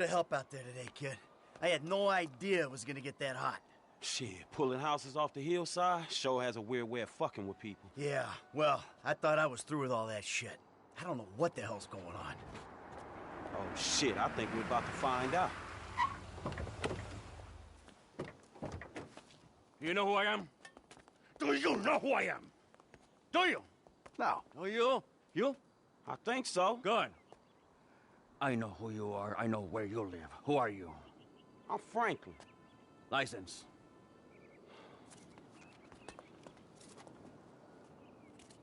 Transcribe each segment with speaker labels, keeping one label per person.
Speaker 1: To help out there today, kid. I had no idea it was gonna get that hot.
Speaker 2: Shit, pulling houses off the hillside sure has a weird way of fucking with people.
Speaker 1: Yeah, well, I thought I was through with all that shit. I don't know what the hell's going on.
Speaker 2: Oh shit, I think we're about to find out.
Speaker 3: You know who I am? Do you know who I am? Do you?
Speaker 1: No.
Speaker 3: Oh, you? You?
Speaker 2: I think so.
Speaker 3: Good. I know who you are. I know where you live. Who are you?
Speaker 2: I'm Franklin.
Speaker 3: License.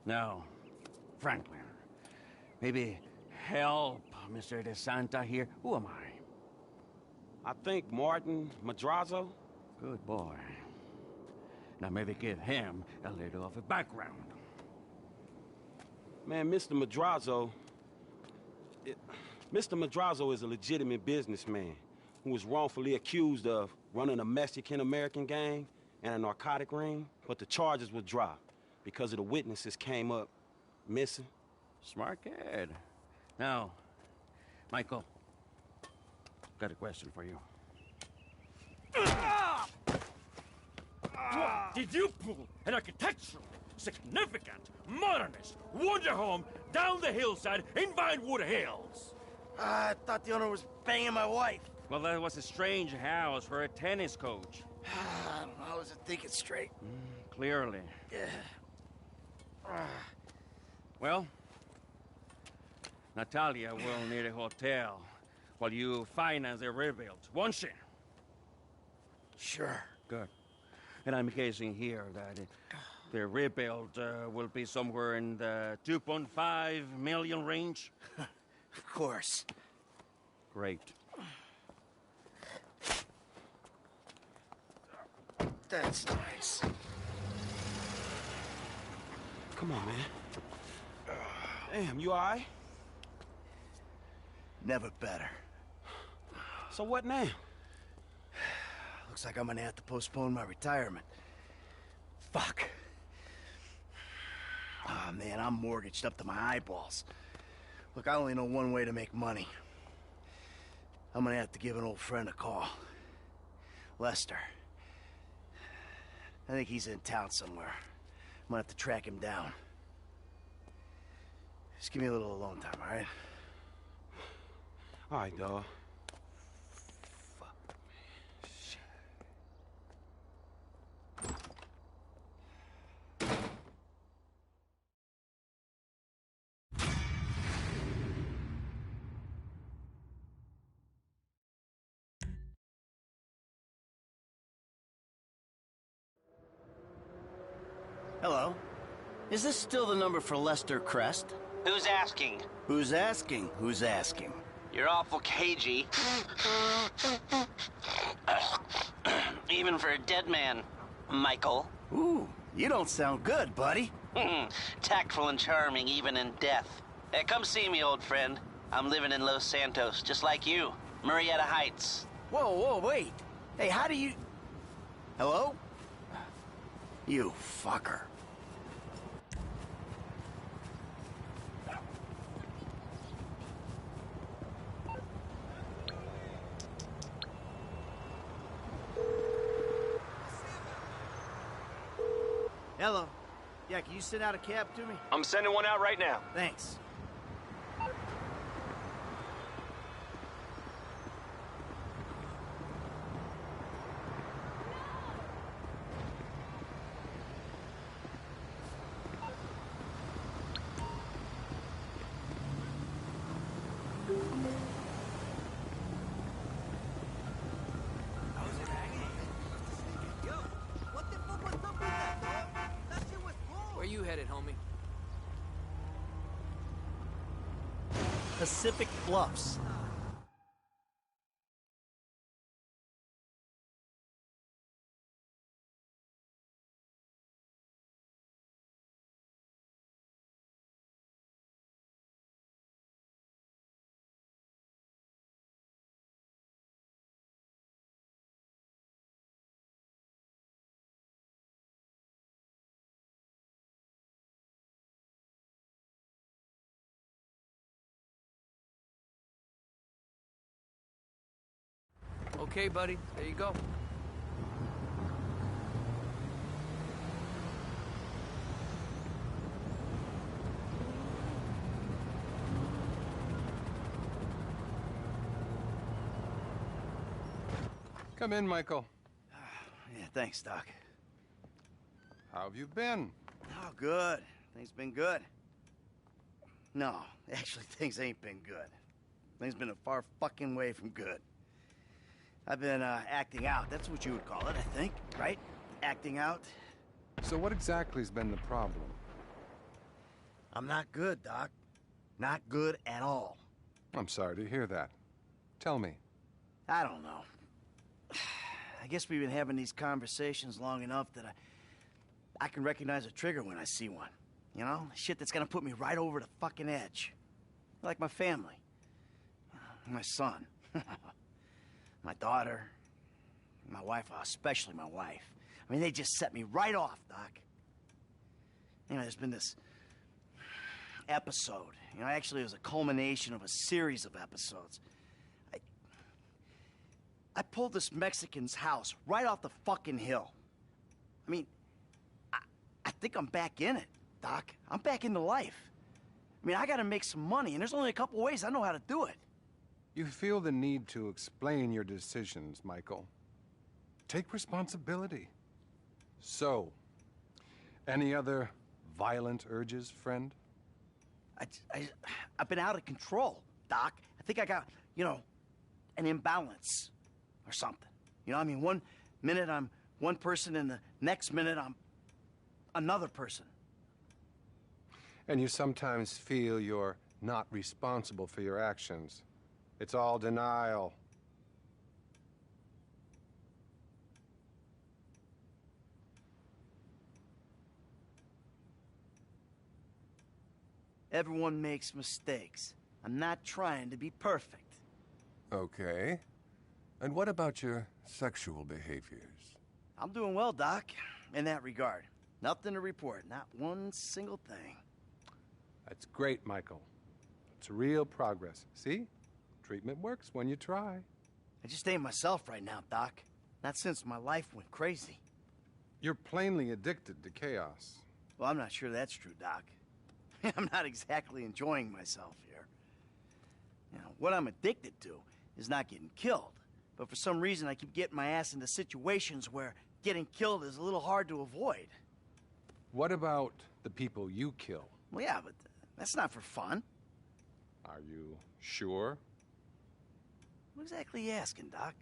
Speaker 3: Now, Franklin, maybe help Mr. DeSanta here. Who am I?
Speaker 2: I think Martin Madrazo.
Speaker 3: Good boy. Now maybe give him a little of a background.
Speaker 2: Man, Mr. Madrazo... Mr. Madrazo is a legitimate businessman who was wrongfully accused of running a Mexican-American gang and a narcotic ring, but the charges were dropped because of the witnesses came up missing.
Speaker 3: Smart kid. Now, Michael, got a question for you. Did you pull an architectural, significant, modernist wonder home down the hillside in Vinewood Hills?
Speaker 1: I thought the owner was banging my wife.
Speaker 3: Well, that was a strange house for a tennis coach.
Speaker 1: I wasn't thinking straight.
Speaker 3: Clearly. Well, Natalia will need a hotel while you finance the rebuild, won't she?
Speaker 1: Sure.
Speaker 3: Good. And I'm guessing here that the rebuild will be somewhere in the 2.5 million range?
Speaker 1: Of course.
Speaker 3: Great.
Speaker 1: That's nice.
Speaker 2: Come on, man. Damn, you all right?
Speaker 1: Never better.
Speaker 2: So what now?
Speaker 1: Looks like I'm gonna have to postpone my retirement. Fuck. Oh, man, I'm mortgaged up to my eyeballs. Look, I only know one way to make money. I'm gonna have to give an old friend a call. Lester. I think he's in town somewhere. I'm gonna have to track him down. Just give me a little alone time, all right?
Speaker 2: All right, dawg.
Speaker 1: Hello. Is this still the number for Lester Crest?
Speaker 4: Who's asking?
Speaker 1: Who's asking? Who's asking?
Speaker 4: You're awful cagey. Even for a dead man, Michael.
Speaker 1: Ooh, you don't sound good, buddy.
Speaker 4: Tactful and charming even in death. Come see me, old friend. I'm living in Los Santos, just like you. Murrieta Heights.
Speaker 1: Whoa, wait. Hey, how do you... Hello? You fucker. Hello. Yeah, can you send out a cab to me?
Speaker 5: I'm sending one out right now.
Speaker 1: Thanks.
Speaker 6: Where you headed, homie?
Speaker 1: Pacific Bluffs.
Speaker 6: Okay, buddy. There you go.
Speaker 5: Come in, Michael.
Speaker 1: Yeah, thanks, Doc.
Speaker 5: How have you been?
Speaker 1: Oh, good. Things been good. No, actually, things ain't been good. Things been a far fucking way from good. I've been, acting out. That's what you would call it, I think, right? Acting out.
Speaker 5: So what exactly has been the problem?
Speaker 1: I'm not good, Doc. Not good at all.
Speaker 5: I'm sorry to hear that. Tell me.
Speaker 1: I don't know. I guess we've been having these conversations long enough that I can recognize a trigger when I see one. You know? Shit that's gonna put me right over the fucking edge. Like my family. My son. My daughter. My wife, especially my wife. I mean, they just set me right off, Doc. You know, there's been this episode. You know, actually it was a culmination of a series of episodes. I pulled this Mexican's house right off the fucking hill. I mean, I think I'm back in it, Doc. I'm back into life. I mean, I gotta make some money, and there's only a couple ways I know how to do it.
Speaker 5: You feel the need to explain your decisions, Michael. Take responsibility. So, any other violent urges, friend?
Speaker 1: I've been out of control, Doc. I think I got, you know, an imbalance or something. You know, I mean, one minute I'm one person, and the next minute I'm another person.
Speaker 5: And you sometimes feel you're not responsible for your actions. It's all denial.
Speaker 1: Everyone makes mistakes. I'm not trying to be perfect.
Speaker 7: Okay. And what about your sexual behaviors?
Speaker 1: I'm doing well, Doc, in that regard. Nothing to report, not one single thing.
Speaker 5: That's great, Michael. It's real progress. See? Treatment works when you try.
Speaker 1: I just ain't myself right now, Doc. Not since my life went crazy.
Speaker 5: You're plainly addicted to chaos.
Speaker 1: Well, I'm not sure that's true, Doc. I'm not exactly enjoying myself here. You know, what I'm addicted to is not getting killed. But for some reason, I keep getting my ass into situations where getting killed is a little hard to avoid.
Speaker 5: What about the people you kill?
Speaker 1: Well, yeah, but that's not for fun.
Speaker 5: Are you sure?
Speaker 1: What exactly are you asking, Doc?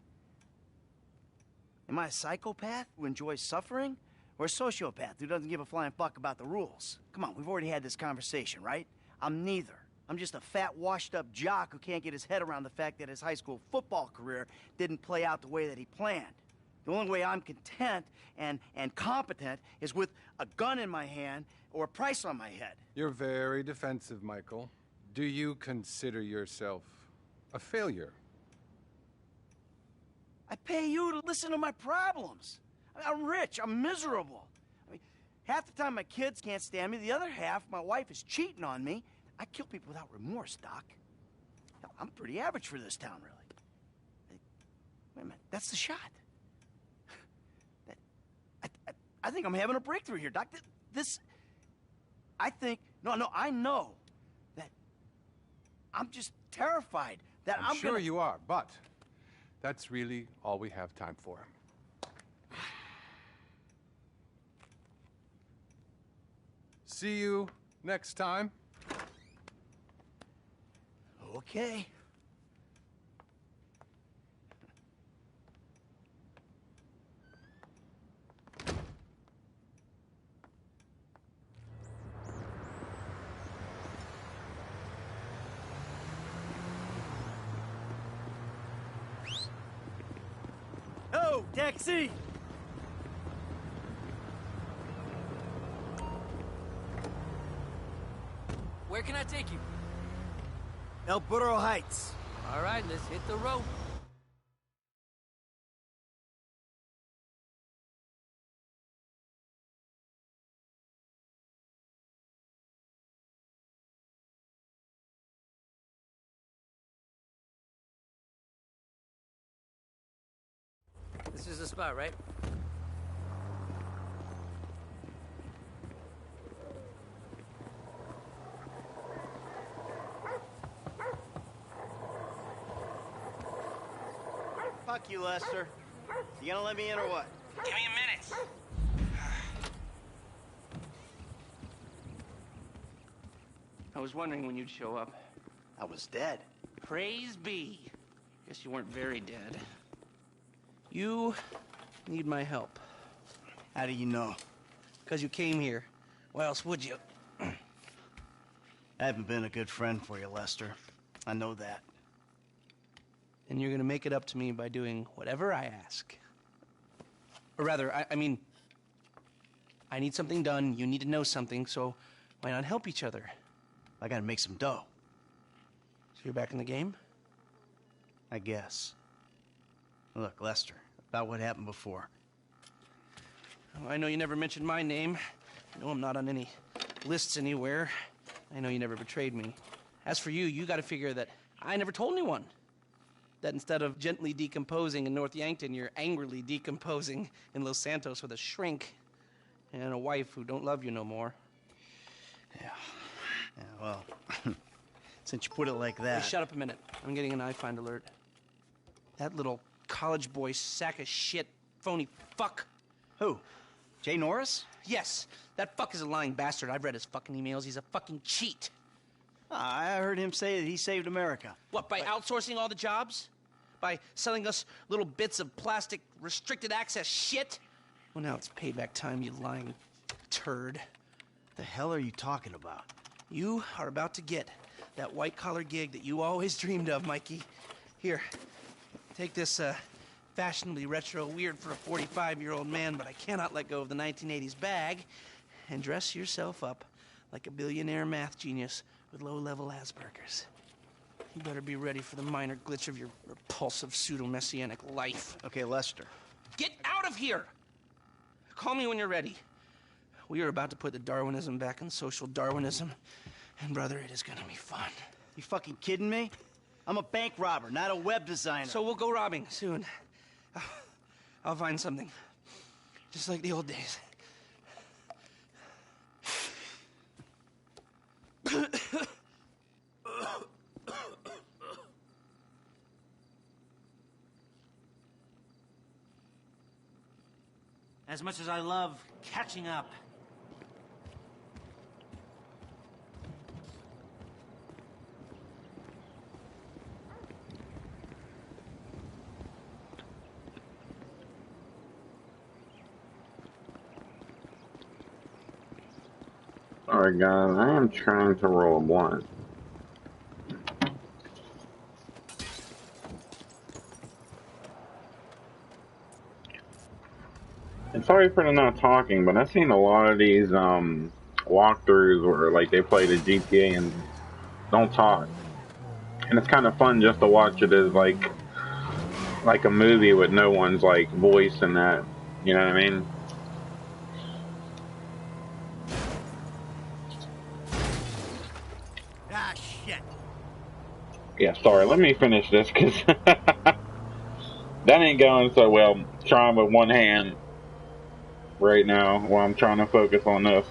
Speaker 1: Am I a psychopath who enjoys suffering? Or a sociopath who doesn't give a flying fuck about the rules? Come on, we've already had this conversation, right? I'm neither. I'm just a fat, washed-up jock who can't get his head around the fact that his high school football career didn't play out the way that he planned. The only way I'm content and competent is with a gun in my hand or a price on my head.
Speaker 5: You're very defensive, Michael. Do you consider yourself a failure?
Speaker 1: I pay you to listen to my problems. I'm rich. I'm miserable. I mean, half the time my kids can't stand me. The other half, my wife is cheating on me. I kill people without remorse, Doc. Hell, I'm pretty average for this town, really. Wait a minute. That's the shot. I think I'm having a breakthrough here, Doc. I know that I'm just terrified that
Speaker 5: I'm sure
Speaker 1: gonna...
Speaker 5: you are, but that's really all we have time for. See you next time.
Speaker 1: Okay. Oh, taxi!
Speaker 6: Where can I take you?
Speaker 1: El Burro Heights.
Speaker 6: All right, let's hit the road. This is the spot, right?
Speaker 1: Fuck you, Lester. You gonna let me in or what?
Speaker 4: Give me a minute.
Speaker 3: I was wondering when you'd show up.
Speaker 1: I was dead.
Speaker 3: Praise be. Guess you weren't very dead. You need my help.
Speaker 1: How do you know?
Speaker 3: Because you came here. Why else would you?
Speaker 1: I haven't been a good friend for you, Lester. I know that.
Speaker 3: And you're gonna make it up to me by doing whatever I ask. Or rather, I mean, I need something done, you need to know something, so why not help each other?
Speaker 1: I gotta make some dough.
Speaker 3: So you're back in the game?
Speaker 1: I guess. Look, Lester, about what happened before.
Speaker 3: Oh, I know you never mentioned my name. I know I'm not on any lists anywhere. I know you never betrayed me. As for you, you gotta figure that I never told anyone. That instead of gently decomposing in North Yankton, you're angrily decomposing in Los Santos with a shrink and a wife who don't love you no more.
Speaker 1: Yeah, well, since you put it like that...
Speaker 3: Hey, shut up a minute. I'm getting an iFind alert. That little college boy sack of shit, phony fuck.
Speaker 1: Who? Jay Norris?
Speaker 3: Yes, that fuck is a lying bastard. I've read his fucking emails. He's a fucking cheat.
Speaker 1: I heard him say that he saved America.
Speaker 3: What, by outsourcing all the jobs? By selling us little bits of plastic restricted access shit? Well, now it's payback time, you lying turd.
Speaker 1: The hell are you talking about?
Speaker 3: You are about to get that white-collar gig that you always dreamed of, Mikey. Here, take this fashionably retro weird for a 45-year-old man, but I cannot let go of the 1980s bag, and dress yourself up like a billionaire math genius with low-level Asperger's. You better be ready for the minor glitch of your repulsive pseudo-messianic life.
Speaker 1: Okay, Lester.
Speaker 3: Get out of here! Call me when you're ready. We are about to put the Darwinism back in social Darwinism, and brother, it is gonna be fun.
Speaker 1: You fucking kidding me? I'm a bank robber, not a web designer.
Speaker 3: So we'll go robbing soon. I'll find something. Just like the old days.
Speaker 8: As much as I love catching up.
Speaker 9: Alright guys, I am trying to roll a blunt. And sorry for the not talking, but I've seen a lot of these walkthroughs where like they play the GTA and don't talk. And it's kind of fun just to watch it as like a movie with no one's like voice in that. You know what I mean?
Speaker 1: Ah, shit.
Speaker 9: Yeah, sorry, let me finish this because that ain't going so well. Trying with one hand right now while I'm trying to focus on this.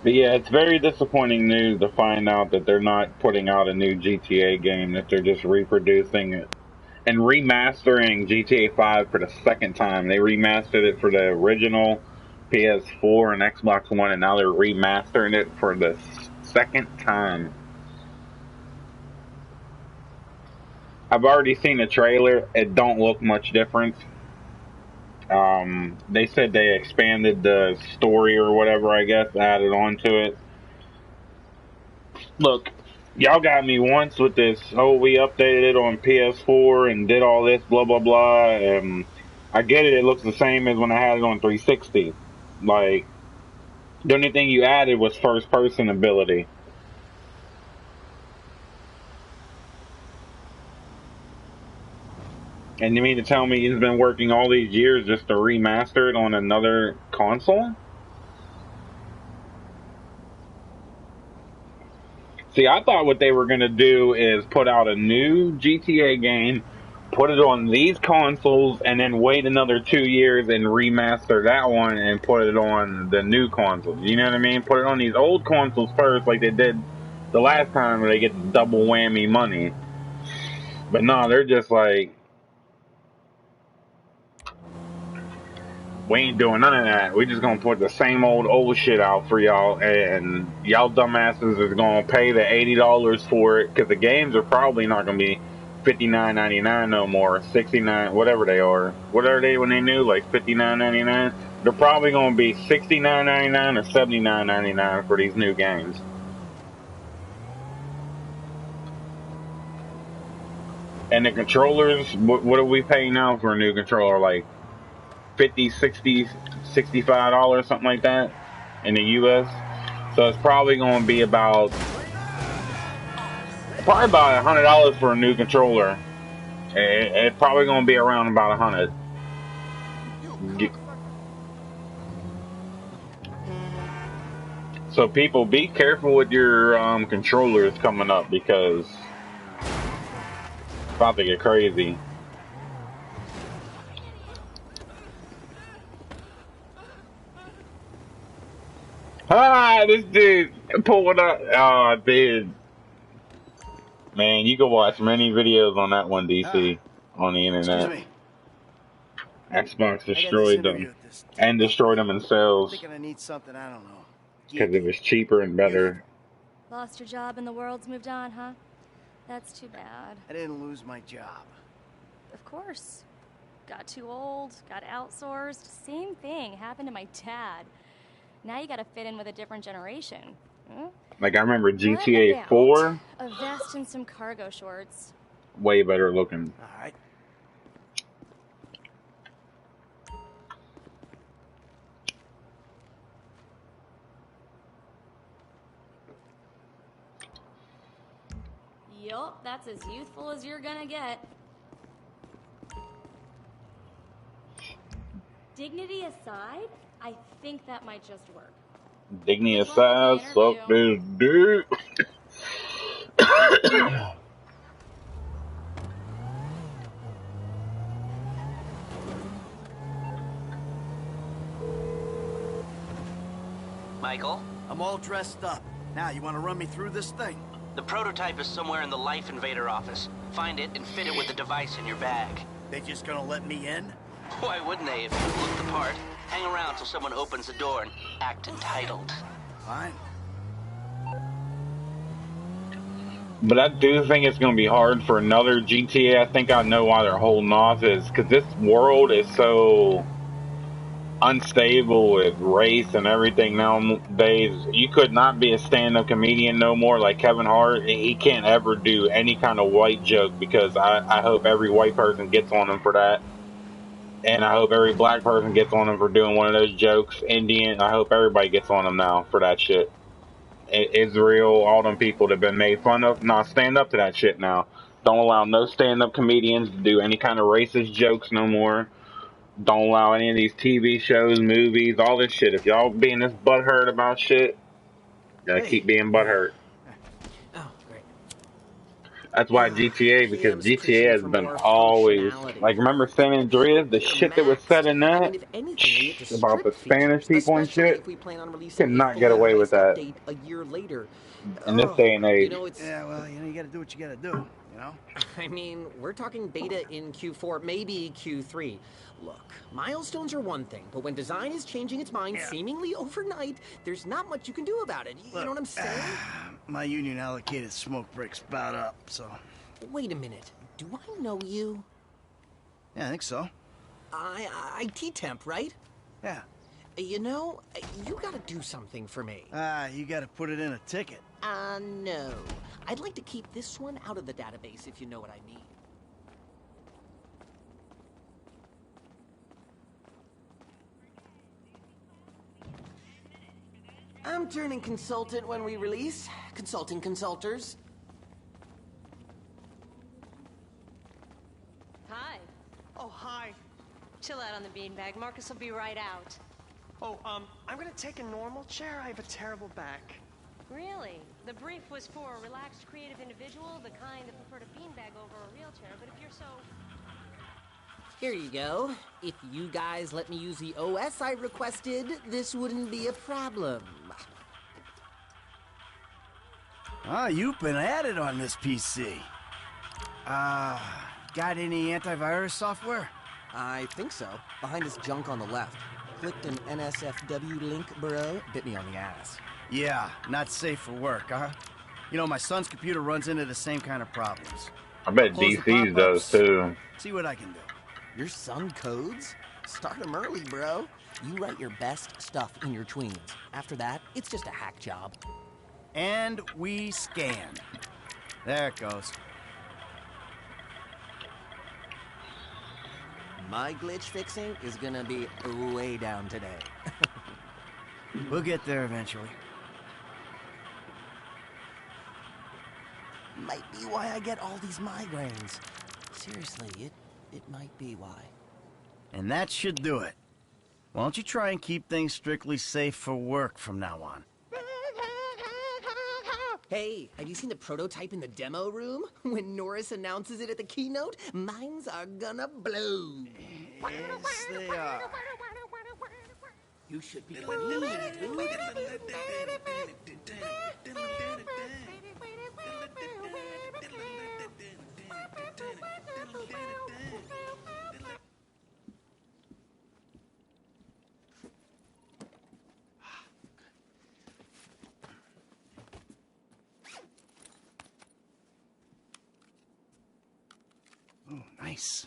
Speaker 9: But yeah, it's very disappointing news to find out that they're not putting out a new GTA game, that they're just reproducing it and remastering GTA 5 for the second time. They remastered it for the original PS4 and Xbox One, and now they're remastering it for the second time. I've already seen the trailer. It don't look much different. They said they expanded the story or whatever, I guess, added on to it. Look, y'all got me once with this, oh, we updated it on PS4 and did all this, blah, blah, blah. I get it, it looks the same as when I had it on 360. Like, the only thing you added was first-person ability. And you mean to tell me he's been working all these years just to remaster it on another console? See, I thought what they were going to do is put out a new GTA game, put it on these consoles, and then wait another 2 years and remaster that one and put it on the new consoles. You know what I mean? Put it on these old consoles first like they did the last time where they get double whammy money. But no, they're just like, we ain't doing none of that. We just gonna put the same old shit out for y'all, and y'all dumbasses is gonna pay the $80 for it because the games are probably not gonna be $59.99 no more, 69, whatever they are. What are they when they new? Like $59.99. They're probably gonna be $69.99 or $79.99 for these new games. And the controllers, what are we paying now for a new controller? Like 50, 60, $65, something like that in the US. So it's probably going to be about $100 for a new controller. It's probably going to be around about 100. So people, be careful with your controllers coming up because it's about to get crazy. Ah, this dude pulling up. Oh, dude. Man, you can watch many videos on that one, DC, on the internet.
Speaker 1: Excuse me.
Speaker 9: Xbox destroyed them and destroyed them themselves
Speaker 1: Thinking I need something, I don't know.
Speaker 9: because it was cheaper and better.
Speaker 10: Lost your job and the world's moved on, huh? That's too bad.
Speaker 1: I didn't lose my job.
Speaker 10: Of course. Got too old, got outsourced. Same thing happened to my dad. Now you gotta fit in with a different generation. Hmm?
Speaker 9: Like, I remember GTA 4.
Speaker 10: A vest and some cargo shorts.
Speaker 9: Way better looking.
Speaker 1: All right.
Speaker 10: Yup, that's as youthful as you're gonna get. Dignity aside, I think that might just work.
Speaker 9: Dignity aside, suck this dude.
Speaker 4: Michael?
Speaker 1: I'm all dressed up. Now, you want to run me through this thing?
Speaker 4: The prototype is somewhere in the Life Invader office. Find it and fit it with the device in your bag.
Speaker 1: They just gonna let me in?
Speaker 4: Why wouldn't they if you look the part? Hang around till someone opens the door and act entitled.
Speaker 1: Fine.
Speaker 9: But I do think it's going to be hard for another GTA. I think I know why they're holding off is because this world is so unstable with race and everything nowadays. You could not be a stand-up comedian no more like Kevin Hart. He can't ever do any kind of white joke because I hope every white person gets on him for that. And I hope every black person gets on him for doing one of those jokes. Indian, I hope everybody gets on him now for that shit. Israel, all them people that have been made fun of, nah, stand up to that shit now. Don't allow no stand-up comedians to do any kind of racist jokes no more. Don't allow any of these TV shows, movies, all this shit. If y'all being this butthurt about shit, gotta keep being butthurt.
Speaker 6: Oh, great.
Speaker 9: That's why GTA, because GTA has been always, like, remember San Andreas, the shit that was said in that, about the Spanish people and shit, cannot get away with that
Speaker 11: a year later.
Speaker 9: in this day and age.
Speaker 1: Yeah, well, you gotta do what you gotta do, you know?
Speaker 11: I mean, we're talking beta in Q4, maybe Q3. Look, milestones are one thing, but when design is changing its mind seemingly overnight, there's not much you can do about it. You know what I'm saying?
Speaker 1: My union allocated smoke breaks about up, so...
Speaker 11: Wait a minute. Do I know you?
Speaker 1: Yeah, I think so.
Speaker 11: IT temp, right?
Speaker 1: Yeah.
Speaker 11: You know, you gotta do something for me.
Speaker 1: You gotta put it in a ticket.
Speaker 11: No. I'd like to keep this one out of the database, if you know what I mean. I'm turning consultant when we release. Consulting consulters.
Speaker 10: Hi.
Speaker 12: hi.
Speaker 13: Chill out on the beanbag. Marcus will be right out.
Speaker 12: Oh, I'm gonna take a normal chair. I have a terrible back.
Speaker 13: Really? The brief was for a relaxed, creative individual, the kind that preferred a beanbag over a real chair, but if you're so...
Speaker 11: Here you go. If you guys let me use the OS I requested, this wouldn't be a problem.
Speaker 1: Ah, you've been at it on this PC. Got any antivirus software?
Speaker 11: I think so. Behind this junk on the left. Clicked an NSFW link, bro. Bit me on the ass.
Speaker 1: Yeah, not safe for work, huh? You know, my son's computer runs into the same kind of problems.
Speaker 9: I bet
Speaker 1: Close the
Speaker 9: DC's does
Speaker 1: pop-ups,
Speaker 9: too.
Speaker 1: See what I can do.
Speaker 11: Your son codes? Start him early, bro. You write your best stuff in your tweens. After that, it's just a hack job.
Speaker 1: And we scan. There it goes.
Speaker 11: My glitch fixing is gonna be way down today.
Speaker 1: We'll get there eventually.
Speaker 11: Might be why I get all these migraines. Seriously, it might be why.
Speaker 1: And that should do it. Why don't you try and keep things strictly safe for work from now on?
Speaker 11: Hey, have you seen the prototype in the demo room? When Norris announces it at the keynote, minds are gonna blow.
Speaker 1: Yes, they are.
Speaker 11: You should be clean, dude.
Speaker 1: Oh, nice.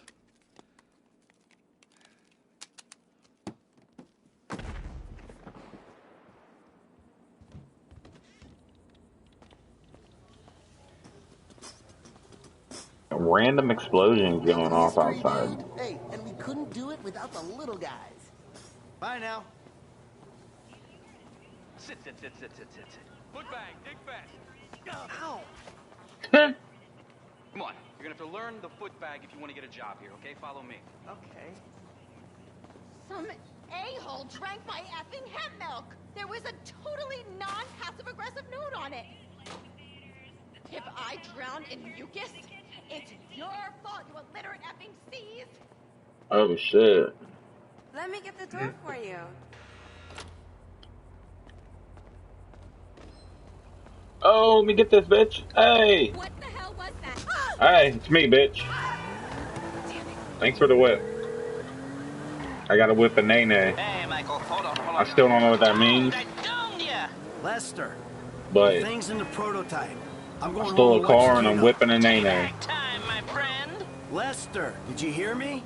Speaker 9: Random explosions going off outside.
Speaker 11: Hey, and we couldn't do it without the little guys.
Speaker 1: Bye now.
Speaker 14: Sit. Foot bag, dig fast.
Speaker 1: Ow!
Speaker 14: Come on, you're gonna have to learn the foot bag if you want to get a job here, okay? Follow me.
Speaker 12: Okay.
Speaker 15: Some a-hole drank my effing hemp milk. There was a totally non-passive-aggressive note on it. If I drown in mucus, it's your fault, you illiterate effing C's.
Speaker 9: Oh shit.
Speaker 13: Let me get the door for you.
Speaker 9: Oh, let me get this bitch. Hey.
Speaker 15: What the hell was that?
Speaker 9: Hey, it's me, bitch. Thanks for the whip. I got to whip a nay.
Speaker 4: Hey, Michael, hold on.
Speaker 9: I still don't know what that means.
Speaker 1: Lester,
Speaker 9: But
Speaker 1: things in the prototype. I'm going
Speaker 9: I stole
Speaker 1: home
Speaker 9: a
Speaker 1: to watch
Speaker 9: car and I'm
Speaker 1: Gino.
Speaker 9: whipping a nay.
Speaker 4: Time, my friend.
Speaker 1: Lester, did you hear me?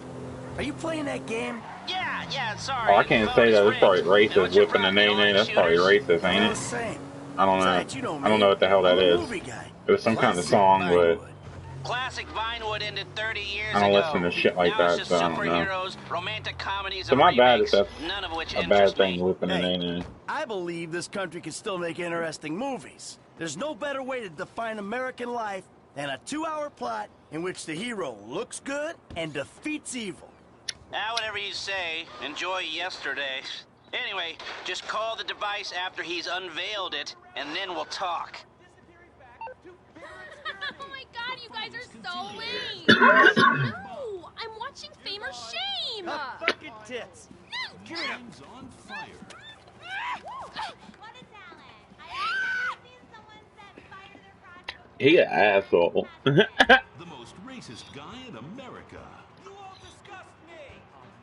Speaker 1: Are you playing that game?
Speaker 4: Yeah, sorry.
Speaker 9: Oh, I can't say that. It's probably racist. Whipping a nay. That's probably racist, ain't it?
Speaker 1: Same.
Speaker 9: I don't know.
Speaker 1: Besides, you know me.
Speaker 9: I don't know what the hell that
Speaker 1: I'm a
Speaker 9: is.
Speaker 1: movie guy.
Speaker 9: It was some kind of
Speaker 1: Classic
Speaker 9: song, but
Speaker 1: Vinewood.
Speaker 4: Classic Vinewood ended 30 years
Speaker 9: I don't
Speaker 4: ago.
Speaker 9: listen to shit like
Speaker 4: Now
Speaker 9: that,
Speaker 4: it's just
Speaker 9: so I don't know.
Speaker 4: superheroes, romantic comedies,
Speaker 9: So
Speaker 4: and
Speaker 9: my bad if
Speaker 4: remakes,
Speaker 9: that's
Speaker 4: none of which
Speaker 9: a bad
Speaker 4: interest
Speaker 9: thing,
Speaker 4: me.
Speaker 9: whipping a
Speaker 1: Hey.
Speaker 9: nay.
Speaker 1: I believe this country can still make interesting movies. There's no better way to define American life than a 2-hour plot in which the hero looks good and defeats evil.
Speaker 4: Now, whatever you say, enjoy yesterday. Anyway, just call the device after he's unveiled it, and then we'll talk.
Speaker 10: Oh my god, you guys are so lame! No! I'm watching Fame or Shame!
Speaker 1: Fucking tits!
Speaker 10: No!
Speaker 16: Game's on fire.
Speaker 15: What a talent. I have never seen someone set fire to their project.
Speaker 9: He an asshole.
Speaker 16: The most racist guy in America.
Speaker 17: You all disgust me!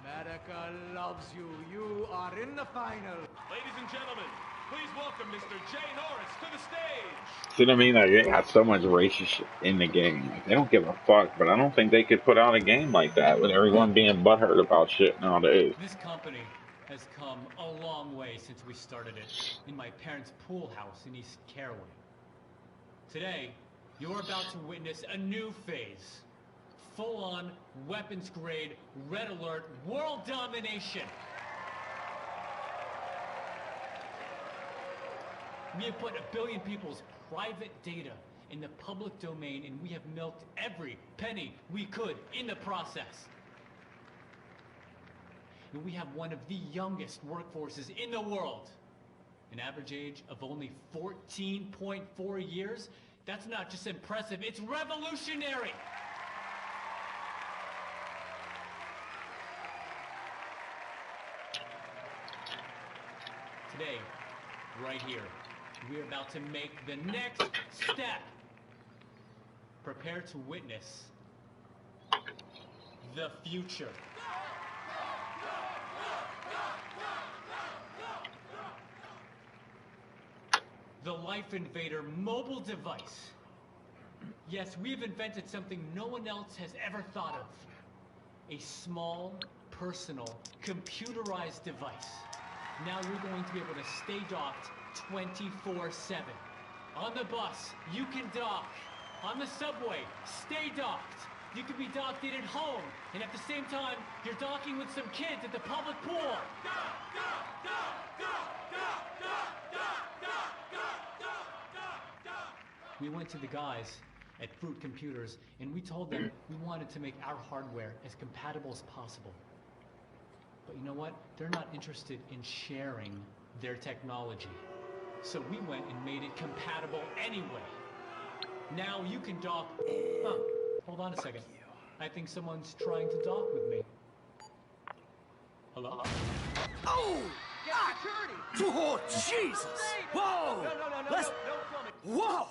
Speaker 17: America loves you. You are in the final.
Speaker 14: Ladies and gentlemen, please welcome Mr. Jay Norris to the stage.
Speaker 9: See what I mean? Like, they got so much racist shit in the game. Like, they don't give a fuck, but I don't think they could put out a game like that with everyone being butthurt about shit nowadays.
Speaker 18: This company has come a long way since we started it in my parents' pool house in East Caraway. Today, you're about to witness a new phase. Full-on, weapons-grade, red alert, world domination. We have put 1 billion people's private data in the public domain, and we have milked every penny we could in the process. and we have one of the youngest workforces in the world. An average age of only 14.4 years? That's not just impressive, it's revolutionary! Today, right here, we're about to make the next step. Prepare to witness the future. The Life Invader mobile device. Yes, we've invented something no one else has ever thought of. A small, personal, computerized device. Now you're going to be able to stay docked 24/7. On the bus, you can dock. On the subway, stay docked. You can be docked in at home, and at the same time, you're docking with some kids at the public pool. We went to the guys at Fruit Computers, and we told them we wanted to make our hardware as compatible as possible. But you know what? They're not interested in sharing their technology. So we went and made it compatible anyway. Now you can dock... Huh, hold on a second. I think someone's trying to dock with me. Hello?
Speaker 1: Oh!
Speaker 8: Get security!
Speaker 1: Oh, Jesus! Whoa!
Speaker 8: No,
Speaker 1: Let's... Whoa!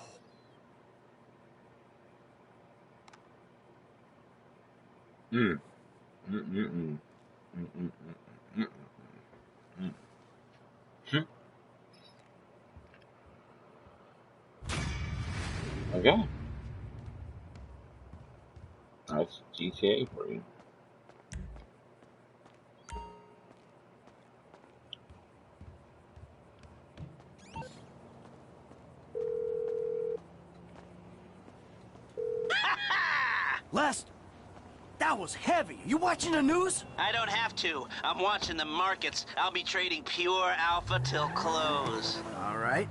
Speaker 9: Okay. That's GTA for you.
Speaker 1: Les, that was heavy. You watching the news?
Speaker 4: I don't have to. I'm watching the markets. I'll be trading pure alpha till close.
Speaker 1: All right.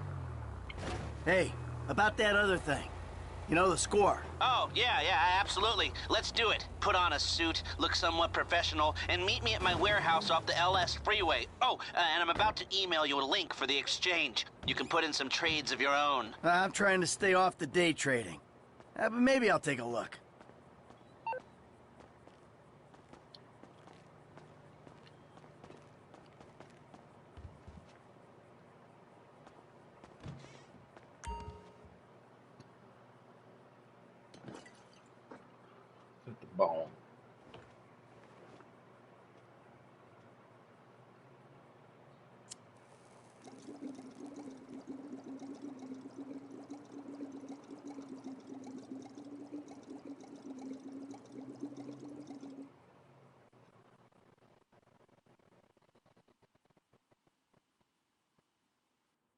Speaker 1: Hey, about that other thing. You know, the score.
Speaker 4: Oh, yeah, absolutely. Let's do it. Put on a suit, look somewhat professional, and meet me at my warehouse off the LS freeway. Oh, and I'm about to email you a link for the exchange. You can put in some trades of your own.
Speaker 1: I'm trying to stay off the day trading. But maybe I'll take a look.
Speaker 9: Ball.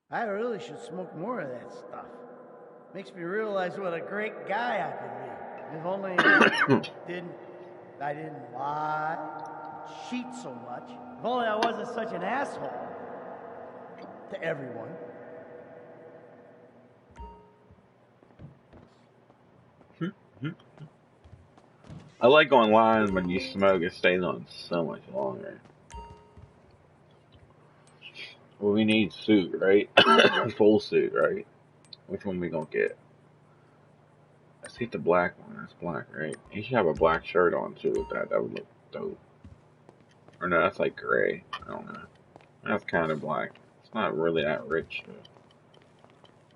Speaker 1: I really should smoke more of that stuff. Makes me realize what a great guy I could be. If only I didn't lie, cheat so much. If only I wasn't such an asshole to everyone.
Speaker 9: I like going line when you smoke, it stays on so much longer. Well, we need suit, right? Full suit, right? Which one we gonna get? Let's get the black one. That's black, right? You should have a black shirt on too with that. That would look dope. Or no, that's like gray. I don't know. That's kind of black. It's not really that rich though.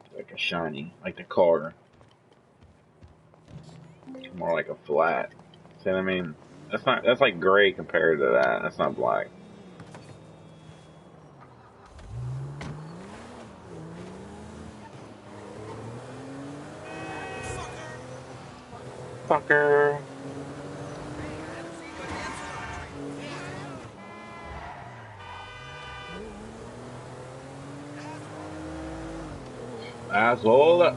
Speaker 9: It's like a shiny, like the car. More like a flat. See what I mean? That's like gray compared to that. That's not black. Fucker. Asshole. And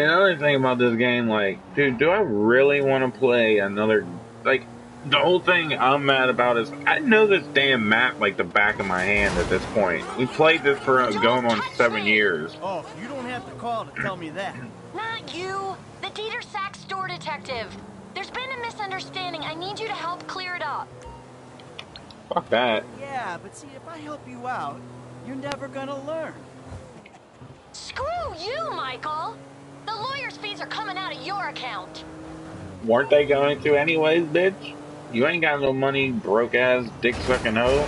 Speaker 9: another thing about this game, like, dude, do I really want to play another, like, The whole thing I'm mad about is I know this damn map like the back of my hand at this point. We played this for going on 7 years.
Speaker 1: Oh, you don't have to call to tell me that.
Speaker 19: Not you! The Dieter Sack store detective! There's been a misunderstanding. I need you to help clear it up.
Speaker 9: Fuck that.
Speaker 1: Yeah, but see, if I help you out, you're never gonna learn.
Speaker 19: Screw you, Michael! The lawyer's fees are coming out of your account.
Speaker 9: Weren't they going to anyways, bitch? You ain't got no money, broke ass, dick sucking hoe.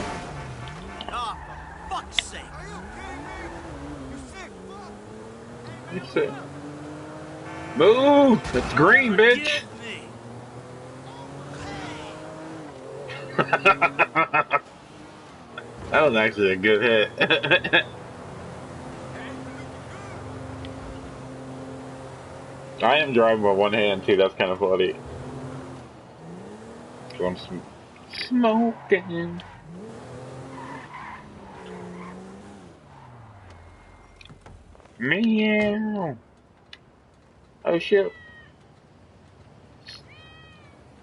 Speaker 1: Oh, for fuck's sake!
Speaker 9: You sick? Move! It's green, bitch! That was actually a good hit. I am driving with one hand too, that's kind of funny. So I'm smoking. Meow. Oh shit.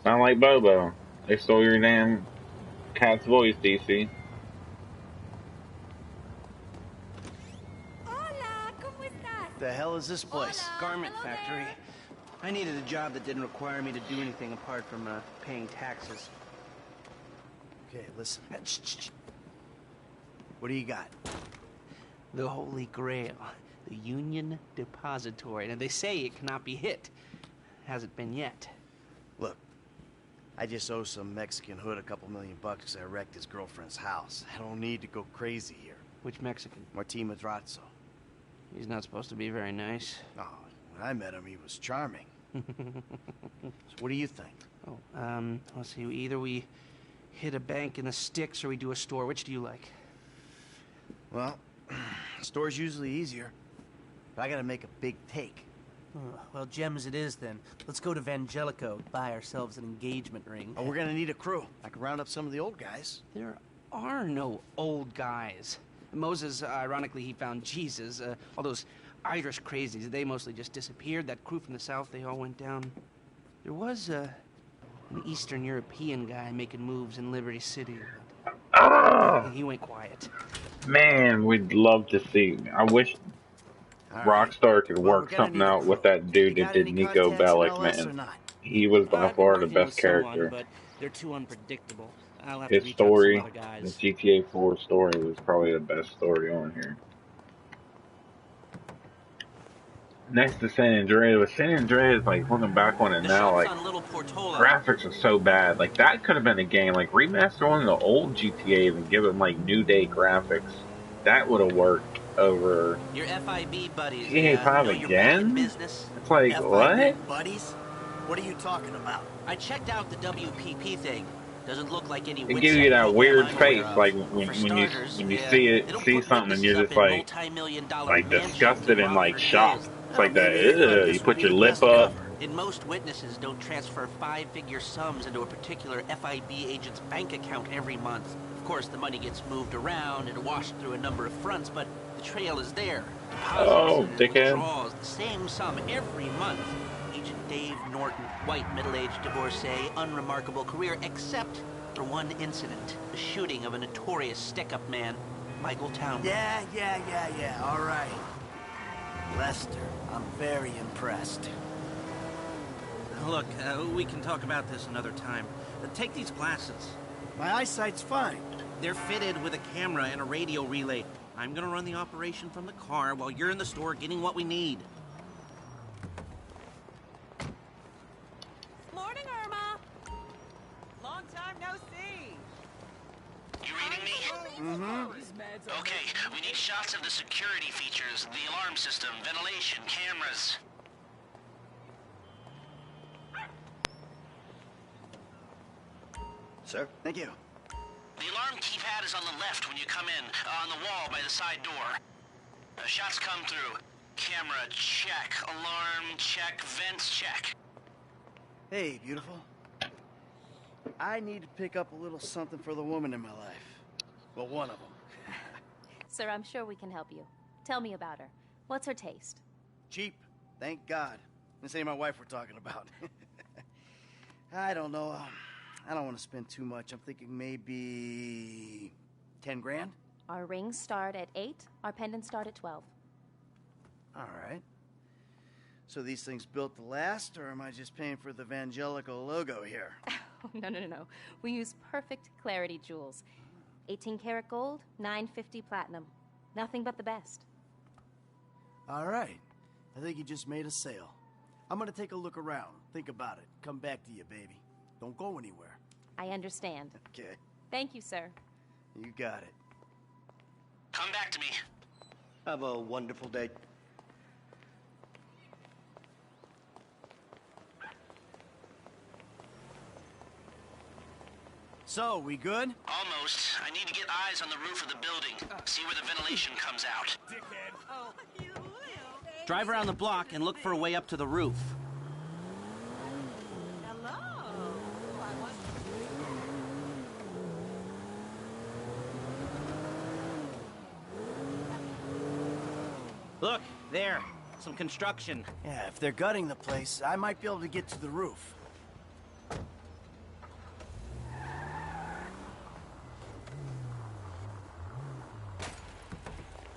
Speaker 9: Sound like Bobo. They stole your damn cat's voice, DC.
Speaker 1: The hell is this place?
Speaker 3: Garment factory. I needed a job that didn't require me to do anything apart from paying taxes.
Speaker 1: Okay, listen. What do you got?
Speaker 3: The Holy Grail. The Union Depository. And they say it cannot be hit. Hasn't been yet.
Speaker 1: Look, I just owe some Mexican hood a couple $1 million because I wrecked his girlfriend's house. I don't need to go crazy here.
Speaker 3: Which Mexican?
Speaker 1: Martín Madrazo.
Speaker 3: He's not supposed to be very nice.
Speaker 1: Oh, when I met him, he was charming. So what do you think?
Speaker 3: Oh, let's see. Either we hit a bank in the sticks or we do a store. Which do you like?
Speaker 1: Well, store's usually easier. But I gotta make a big take.
Speaker 8: Well, gems it is then. Let's go to Vangelico, buy ourselves an engagement ring.
Speaker 1: Oh, we're gonna need a crew. I can round up some of the old guys.
Speaker 3: There are no old guys. Moses, ironically, he found Jesus. All those Irish crazies, they mostly just disappeared. That crew from the south, they all went down. There was an Eastern European guy making moves in Liberty City. He went quiet.
Speaker 9: Man, we'd love to see. I wish Rockstar could work something out with that dude that did Nico Bellic, man. He was by far the best character.
Speaker 3: But they're too unpredictable. I'll have
Speaker 9: His
Speaker 3: to reach
Speaker 9: story,
Speaker 3: out to some other
Speaker 9: the
Speaker 3: guys.
Speaker 9: GTA 4 story, was probably the best story on here. Next to San Andreas, but San Andreas, like, looking back on it now, like, graphics are so bad. Like, that could have been a game. Like, remaster one of the old GTAs and give them, like, new day graphics. That would have worked over
Speaker 11: Your FIB buddies.
Speaker 9: GTA5 again?
Speaker 11: Business.
Speaker 9: It's like,
Speaker 11: FIB
Speaker 9: what?
Speaker 1: Buddies? What are you talking about?
Speaker 11: I checked out the WPP thing. Doesn't look like any.
Speaker 9: It gives you that weird face, like when you see something and you're just like disgusted and like shocked. It's like that. Ugh, you put your lip up.
Speaker 11: And most witnesses don't transfer 5-figure sums into a particular FIB agent's bank account every month. Of course, the money gets moved around and washed through a number of fronts, but the trail is there.
Speaker 9: Oh, dickhead.
Speaker 11: Withdrawals, the same sum every month. Agent Dave Norton, white, middle-aged divorcee, unremarkable career, except for one incident, the shooting of a notorious stick-up man, Michael Townley.
Speaker 1: Yeah, all right. Lester, I'm very impressed.
Speaker 8: Look, we can talk about this another time. Take these glasses.
Speaker 1: My eyesight's fine.
Speaker 8: They're fitted with a camera and a radio relay. I'm gonna run the operation from the car while you're in the store getting what we need.
Speaker 20: Morning, Irma. Long time no see.
Speaker 4: You reading me?
Speaker 20: Mm-hmm.
Speaker 4: Okay, we need shots of the security features, the alarm system, ventilation, cameras.
Speaker 1: Sir, thank you.
Speaker 4: The alarm keypad is on the left when you come in, on the wall by the side door. Shots come through. Camera, check. Alarm, check. Vents, check.
Speaker 1: Hey, beautiful. I need to pick up a little something for the woman in my life. Well, one of them.
Speaker 10: Sir, I'm sure we can help you. Tell me about her. What's her taste?
Speaker 1: Cheap, thank God. This ain't my wife we're talking about. I don't know. I don't want to spend too much. I'm thinking maybe 10 grand?
Speaker 10: Our rings start at 8, our pendants start at 12.
Speaker 1: All right. So these things built to last, or am I just paying for the Evangelical logo here?
Speaker 10: No. We use perfect clarity jewels. 18 karat gold, 950 platinum. Nothing but the best.
Speaker 1: All right. I think you just made a sale. I'm gonna take a look around. Think about it. Come back to you, baby. Don't go anywhere.
Speaker 10: I understand.
Speaker 1: Okay.
Speaker 10: Thank you, sir.
Speaker 1: You got it.
Speaker 4: Come back to me.
Speaker 12: Have a wonderful day.
Speaker 1: So, we good?
Speaker 4: Almost. I need to get eyes on the roof of the building. See where the ventilation comes out.
Speaker 20: Dickhead. Oh.
Speaker 8: Drive around the block and look for a way up to the roof.
Speaker 20: Hello.
Speaker 8: Look, there. Some construction.
Speaker 1: Yeah, if they're gutting the place, I might be able to get to the roof.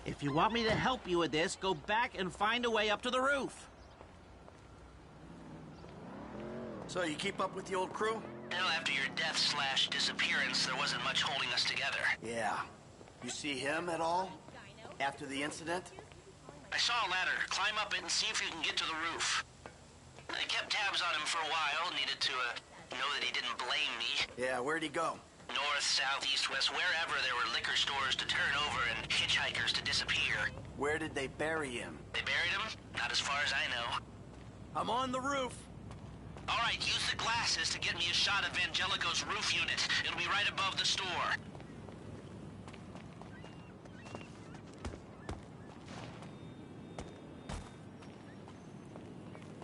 Speaker 8: If you want me to help you with this, go back and find a way up to the roof.
Speaker 1: So, you keep up with the old crew?
Speaker 4: Well, after your death/disappearance, there wasn't much holding us together.
Speaker 1: Yeah. You see him at all? After the incident?
Speaker 4: I saw a ladder. Climb up it and see if you can get to the roof. I kept tabs on him for a while. Needed to know that he didn't blame me.
Speaker 1: Yeah, where'd he go?
Speaker 4: North, south, east, west, wherever there were liquor stores to turn over and hitchhikers to disappear.
Speaker 1: Where did they bury him?
Speaker 4: They buried him? Not as far as I know.
Speaker 1: I'm on the roof.
Speaker 4: All right, use the glasses to get me a shot of Angelico's roof unit. It'll be right above the store.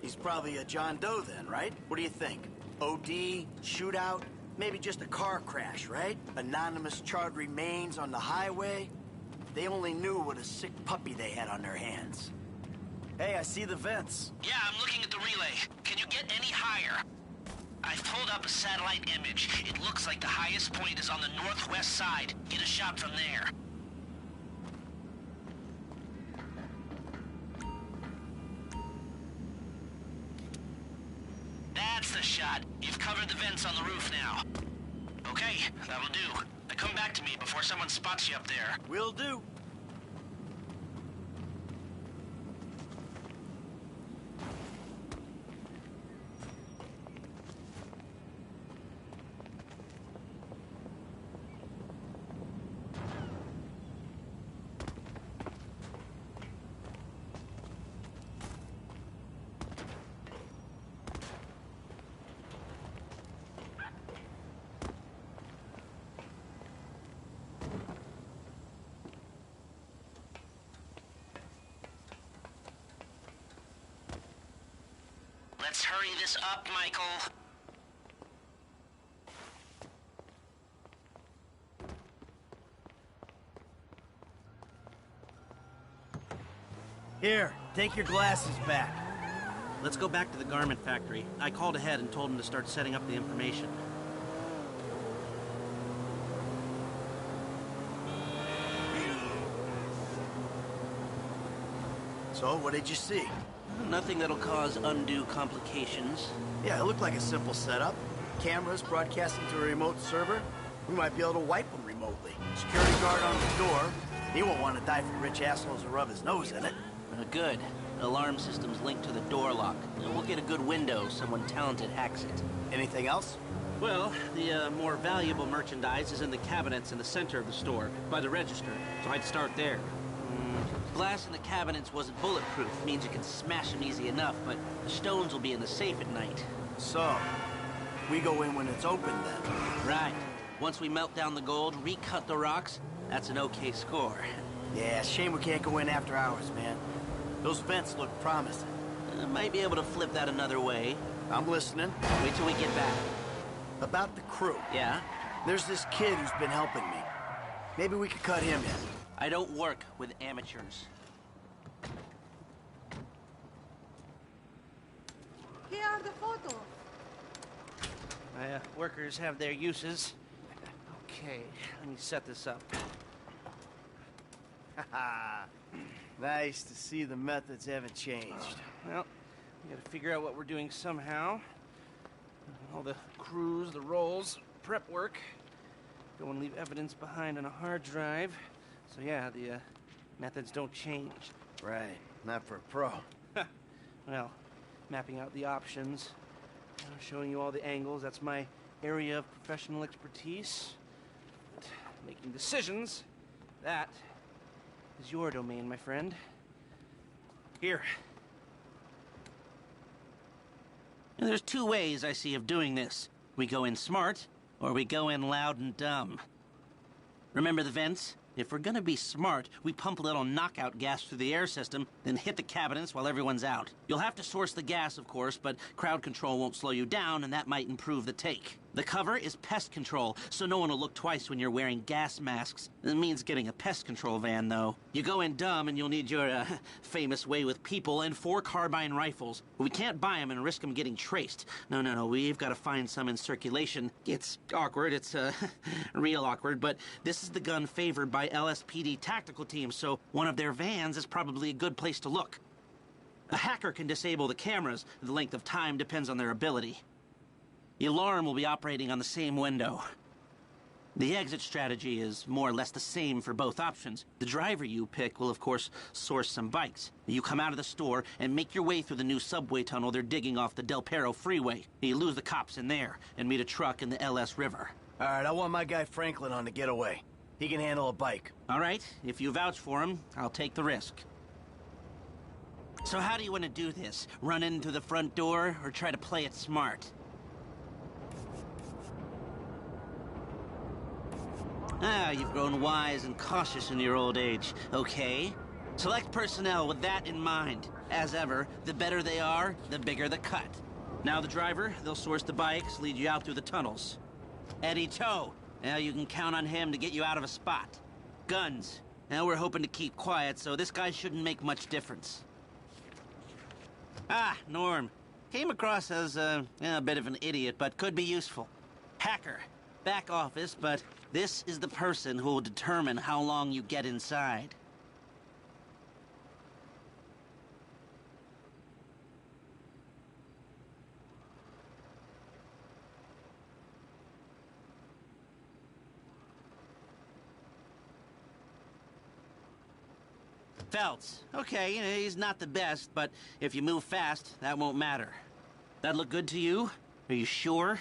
Speaker 1: He's probably a John Doe then, right? What do you think? OD, shootout, maybe just a car crash, right? Anonymous charred remains on the highway. They only knew what a sick puppy they had on their hands. Hey, I see the vents.
Speaker 4: Yeah, I'm looking at the relay. Can you get any higher? I've pulled up a satellite image. It looks like the highest point is on the northwest side. Get a shot from there. That's the shot. You've covered the vents on the roof now. Okay, that'll do. Now come back to me before someone spots you up there.
Speaker 1: Will do.
Speaker 4: Let's hurry this up, Michael.
Speaker 1: Here, take your glasses back.
Speaker 8: Let's go back to the garment factory. I called ahead and told him to start setting up the information.
Speaker 1: So, what did you see?
Speaker 8: Nothing that'll cause undue complications.
Speaker 1: Yeah, it looked like a simple setup. Cameras broadcasting to a remote server. We might be able to wipe them remotely. Security guard on the door. He won't want to die for rich assholes to rub his nose in it.
Speaker 8: Good. Alarm system's linked to the door lock. We'll get a good window. Someone talented hacks it.
Speaker 1: Anything else?
Speaker 8: Well, the more valuable merchandise is in the cabinets in the center of the store, by the register, so I'd start there. Glass in the cabinets wasn't bulletproof, means you can smash them easy enough, but the stones will be in the safe at night.
Speaker 1: So, we go in when it's open then?
Speaker 8: Right. Once we melt down the gold, recut the rocks, that's an okay score.
Speaker 1: Yeah, shame we can't go in after hours, man. Those vents look promising.
Speaker 8: Might be able to flip that another way.
Speaker 1: I'm listening.
Speaker 8: Wait till we get back.
Speaker 1: About the crew.
Speaker 8: Yeah?
Speaker 1: There's this kid who's been helping me. Maybe we could cut him in.
Speaker 8: I don't work with amateurs.
Speaker 15: Here are the photos.
Speaker 3: My workers have their uses. Okay, let me set this up.
Speaker 1: Nice to see the methods haven't changed.
Speaker 3: Well, we gotta figure out what we're doing somehow. All the crews, the rolls, prep work. Don't want to leave evidence behind on a hard drive. So yeah, the methods don't change.
Speaker 1: Right, not for a pro.
Speaker 3: Well, mapping out the options, showing you all the angles, that's my area of professional expertise. But making decisions, that is your domain, my friend. Here.
Speaker 8: And there's two ways I see of doing this. We go in smart, or we go in loud and dumb. Remember the vents? If we're gonna be smart, we pump a little knockout gas through the air system, then hit the cabinets while everyone's out. You'll have to source the gas, of course, but crowd control won't slow you down, and that might improve the take. The cover is pest control, so no one will look twice when you're wearing gas masks. It means getting a pest control van, though. You go in dumb, and you'll need your, famous way with people and 4 carbine rifles. We can't buy them and risk them getting traced. No, we've got to find some in circulation. It's awkward, it's, real awkward, but this is the gun favored by LSPD tactical teams, so one of their vans is probably a good place to look. A hacker can disable the cameras. The length of time depends on their ability. The alarm will be operating on the same window. The exit strategy is more or less the same for both options. The driver you pick will, of course, source some bikes. You come out of the store and make your way through the new subway tunnel they're digging off the Del Perro freeway. You lose the cops in there and meet a truck in the LS River.
Speaker 1: All right, I want my guy Franklin on the getaway. He can handle a bike.
Speaker 8: All right, if you vouch for him, I'll take the risk. So how do you want to do this? Run into the front door or try to play it smart? You've grown wise and cautious in your old age. Okay. Select personnel with that in mind. As ever, the better they are, the bigger the cut. Now the driver, they'll source the bikes, lead you out through the tunnels. Eddie Tow. Now you can count on him to get you out of a spot. Guns. Now we're hoping to keep quiet, so this guy shouldn't make much difference. Norm. Came across as a bit of an idiot, but could be useful. Hacker. Back office, but this is the person who will determine how long you get inside. Feltz. Okay, he's not the best, but if you move fast, that won't matter. That look good to you? Are you sure?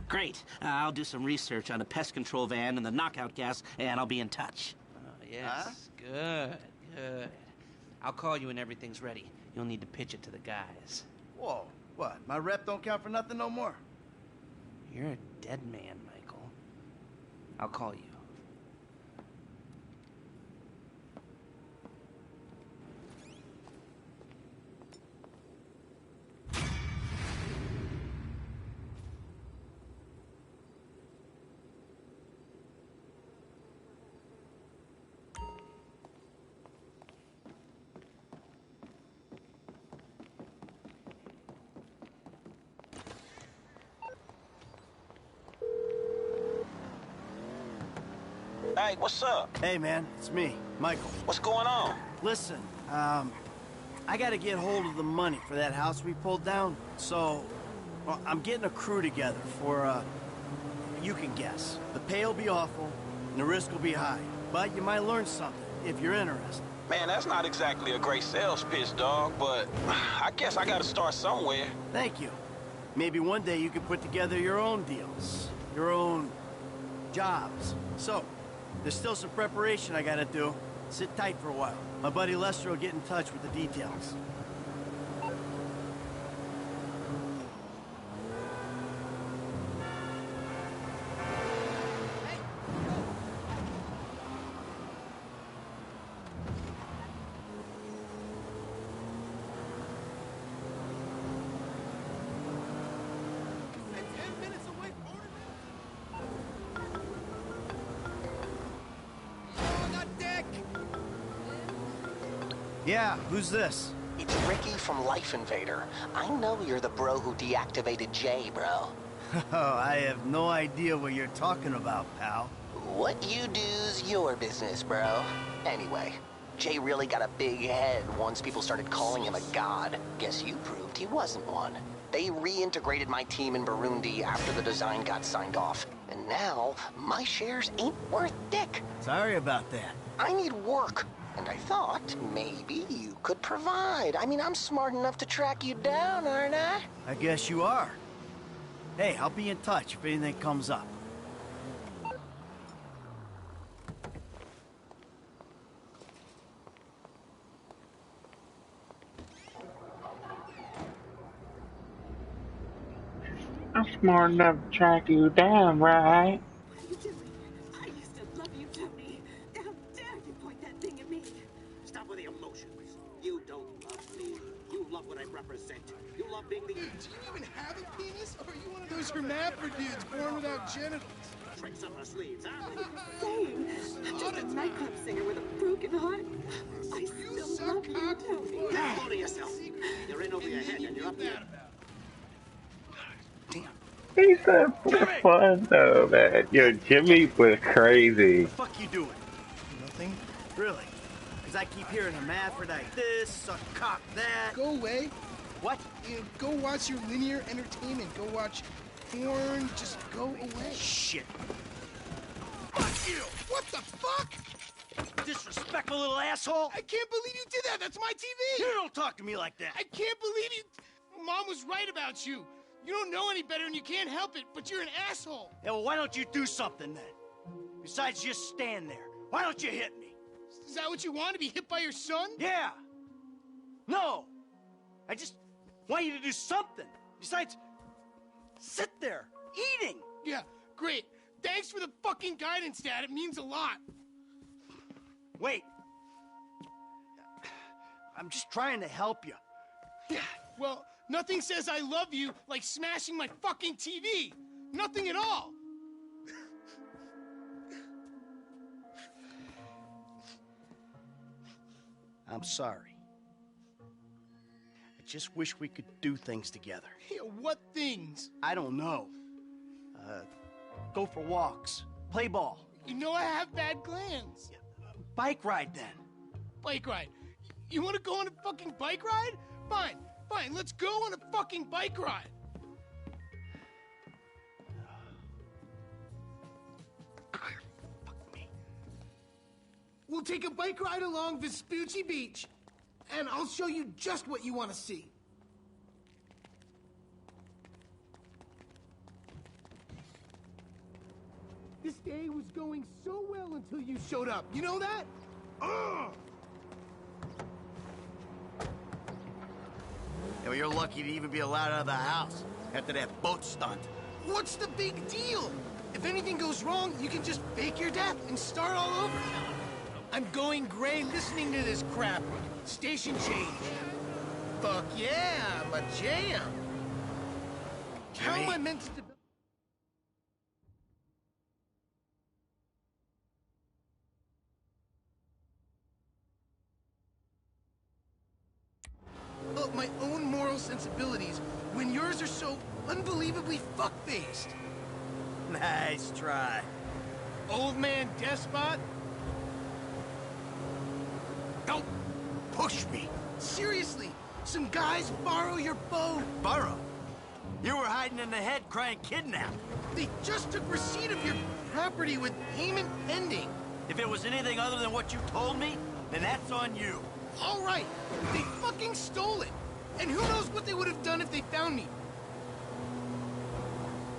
Speaker 8: Great. I'll do some research on a pest control van and the knockout gas, and I'll be in touch.
Speaker 3: Yes. Good. I'll call you when everything's ready. You'll need to pitch it to the guys.
Speaker 1: Whoa, what? My rep don't count for nothing no more?
Speaker 3: You're a dead man, Michael. I'll call you.
Speaker 2: Hey, what's up?
Speaker 1: Hey, man, it's me, Michael.
Speaker 2: What's going on?
Speaker 1: Listen, I gotta get hold of the money for that house we pulled down, so I'm getting a crew together for, you can guess. The pay will be awful, and the risk will be high, but you might learn something if you're interested.
Speaker 2: Man, that's not exactly a great sales pitch, dog, but I guess I gotta start somewhere.
Speaker 1: Thank you. Maybe one day you can put together your own deals, your own jobs. So, there's still some preparation I gotta do. Sit tight for a while. My buddy Lester will get in touch with the details. Yeah, who's this?
Speaker 11: It's Ricky from Life Invader. I know you're the bro who deactivated Jay, bro.
Speaker 1: I have no idea what you're talking about, pal.
Speaker 11: What you do's your business, bro. Anyway, Jay really got a big head once people started calling him a god. Guess you proved he wasn't one. They reintegrated my team in Burundi after the design got signed off. And now, my shares ain't worth dick.
Speaker 1: Sorry about that.
Speaker 11: I need work. And I thought maybe you could provide. I mean, I'm smart enough to track you down, aren't I?
Speaker 1: I guess you are. Hey, I'll be in touch if anything comes up.
Speaker 9: I'm smart enough to track you down, right?
Speaker 21: What are you doing? I used to love you, Tony. How dare you point that thing at me?
Speaker 22: Stop with the emotions. You don't love me. You love what I represent. You love being the...
Speaker 23: Dude, do you even have a penis? Or are you one of those hermaphrodites born without genitals?
Speaker 22: Tricks up her sleeves, huh?
Speaker 21: Saying, just a nightclub singer with a broken heart. I still love you, Tony.
Speaker 22: You're full of yourself. You're in over your head and you're up there.
Speaker 9: He said for fun though, man. Yo, Jimmy was crazy.
Speaker 1: What the fuck you doing? Nothing. Really? Because I keep hearing hermaphrodite this, suck cock that.
Speaker 23: Go away.
Speaker 1: What?
Speaker 23: You know, go watch your linear entertainment. Go watch porn. Just go away.
Speaker 1: Shit.
Speaker 23: Fuck you! What the fuck?
Speaker 1: Disrespectful little asshole!
Speaker 23: I can't believe you did that! That's my TV!
Speaker 1: You don't talk to me like that!
Speaker 23: I can't believe you... Mom was right about you. You don't know any better and you can't help it, but you're an asshole.
Speaker 1: Yeah, well, why don't you do something then? Besides just stand there. Why don't you hit me?
Speaker 23: Is that what you want, to be hit by your son?
Speaker 1: Yeah. No. I just want you to do something. Besides, sit there, eating.
Speaker 23: Yeah, great. Thanks for the fucking guidance, Dad. It means a lot.
Speaker 1: Wait. I'm just trying to help you.
Speaker 23: Yeah, well, nothing says I love you like smashing my fucking TV. Nothing at all.
Speaker 1: I'm sorry. I just wish we could do things together.
Speaker 23: Yeah, what things?
Speaker 1: I don't know. Go for walks. Play ball.
Speaker 23: You know I have bad glands.
Speaker 1: Bike ride then.
Speaker 23: Bike ride? You want to go on a fucking bike ride? Fine, fine, let's go on a fucking bike ride.
Speaker 1: Fuck me.
Speaker 23: We'll take a bike ride along Vespucci Beach, and I'll show you just what you want to see. This day was going so well until you showed up. You know that? Ugh!
Speaker 1: Yeah, well, you're lucky to even be allowed out of the house after that boat stunt.
Speaker 23: What's the big deal? If anything goes wrong, you can just fake your death and start all over. I'm going gray listening to this crap. Station change. Fuck yeah, I'm a jam. How am I meant to... my own moral sensibilities when yours are so unbelievably fuck-faced?
Speaker 1: Nice try.
Speaker 23: Old man despot?
Speaker 1: Don't push me.
Speaker 23: Seriously, some guys borrow your boat.
Speaker 1: Borrow? You were hiding in the head crying kidnapped.
Speaker 23: They just took receipt of your property with payment pending.
Speaker 1: If it was anything other than what you told me, then that's on you.
Speaker 23: All right, they fucking stole it. And who knows what they would have done if they found me.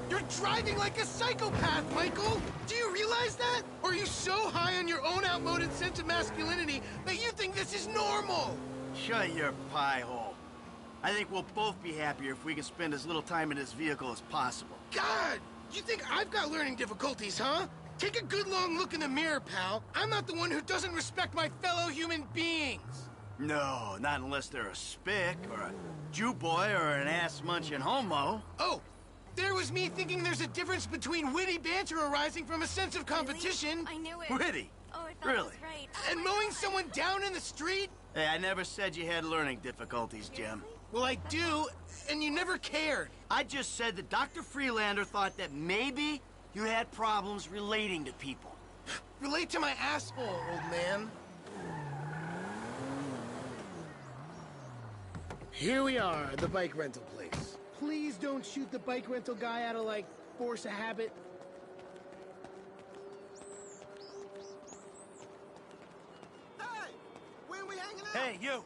Speaker 23: You're driving like a psychopath, Michael! Do you realize that? Or are you so high on your own outmoded sense of masculinity that you think this is normal?
Speaker 1: Shut your pie hole. I think we'll both be happier if we can spend as little time in this vehicle as possible.
Speaker 23: God! You think I've got learning difficulties, huh? Take a good long look in the mirror, pal. I'm not the one who doesn't respect my fellow human beings.
Speaker 1: No, not unless they're a spick, or a Jew boy, or an ass-munching homo.
Speaker 23: Oh, there was me thinking there's a difference between witty banter arising from a sense of competition.
Speaker 10: I knew it.
Speaker 1: Witty?
Speaker 10: Oh, I thought
Speaker 1: really?
Speaker 10: it was right.
Speaker 23: And mowing someone down in the street?
Speaker 1: Hey, I never said you had learning difficulties, Jim.
Speaker 23: Well, I do, and you never cared.
Speaker 1: I just said that Dr. Freelander thought that maybe you had problems relating to people.
Speaker 23: Relate to my asshole, old man. Here we are, the bike rental place. Please don't shoot the bike rental guy out of, like, force of habit.
Speaker 1: Hey! When we hanging out? Hey, you!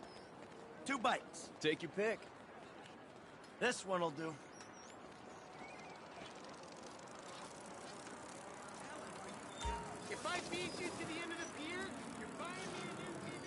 Speaker 1: 2 bikes.
Speaker 5: Take your pick.
Speaker 1: This one'll do.
Speaker 23: If I beat you to the end of the pier, you're buying me a new TV.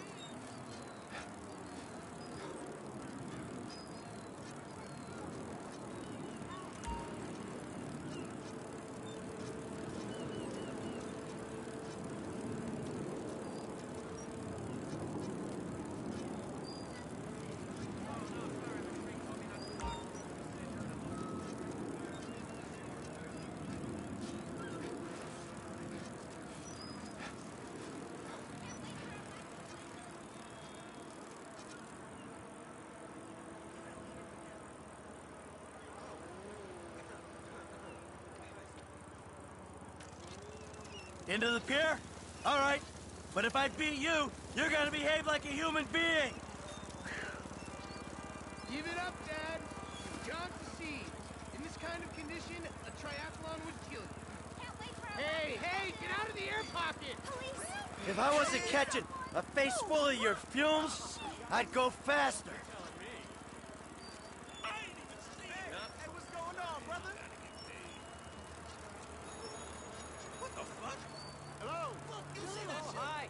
Speaker 1: Into the pier? All right. But if I beat you, you're gonna behave like a human being.
Speaker 23: Give it up, Dad. You've gone to sea. In this kind of condition, a triathlon would kill you. Hey, hey, get out of the air pocket! Police!
Speaker 1: If I wasn't catching a face full of your fumes, I'd go faster.
Speaker 12: Hey, what's going on, brother? What the fuck? Hello? Look, you see that shit? Hi.